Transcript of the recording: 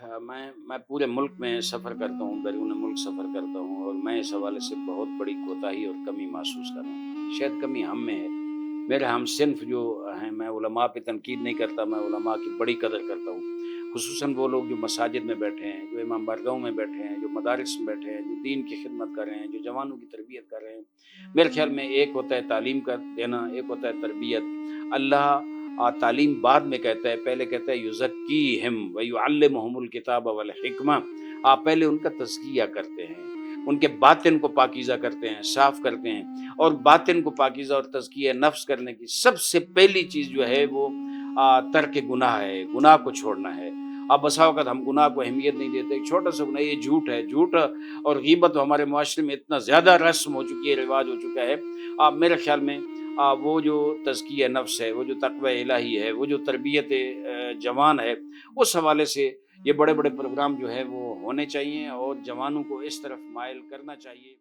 मैं पूरे मुल्क में सफ़र करता हूँ, बैरून मुल्क सफ़र करता हूँ और मैं इस हवाले से बहुत बड़ी कोताही और कमी महसूस कर रहा हूँ। शायद कमी हम में है। मेरे हमसिन्फ़ जो हैं, मैं उलमा पे तनकीद नहीं करता, मैं उलमा की बड़ी कदर करता हूँ। ख़ुसूसन वो लोग जो मसाजिद में बैठे हैं, जो इमाम बारगाहों में बैठे हैं, जो मदारिस में बैठे हैं, जो दीन की खिदमत कर रहे हैं, जो जवानों की तरबियत कर रहे हैं। मेरे ख़्याल में एक होता है तालीम का देना, एक होता है तरबियत। अल्लाह तालीम बाद में कहता है, पहले कहता है युज़क्कीहिम व युअल्लिमुहुमुल किताब वल हिकमा। आप पहले उनका तज़किया करते हैं, उनके बातिन को पाकीज़ा करते हैं, साफ़ करते हैं। और बातिन को पाकीज़ा और तज़किया नफ्स करने की सबसे पहली चीज़ जो है वो तर्क गुनाह है, गुनाह को छोड़ना है। अब बसा वक़्त हम गुनाह को अहमियत नहीं देते। एक छोटा-सा गुनाह, ये झूठ है, झूठ और ग़ीबत हमारे मुआशरे में इतना ज़्यादा रस्म हो चुकी है, रिवाज हो चुका है। मेरे ख़्याल में वो जो तज़किया नफ्स है, वो जो तक़वा इलाही है, वो जो तरबियत जवान है, उस हवाले से ये बड़े-बड़े प्रोग्राम जो है वो होने चाहिए और जवानों को इस तरफ माइल करना चाहिए।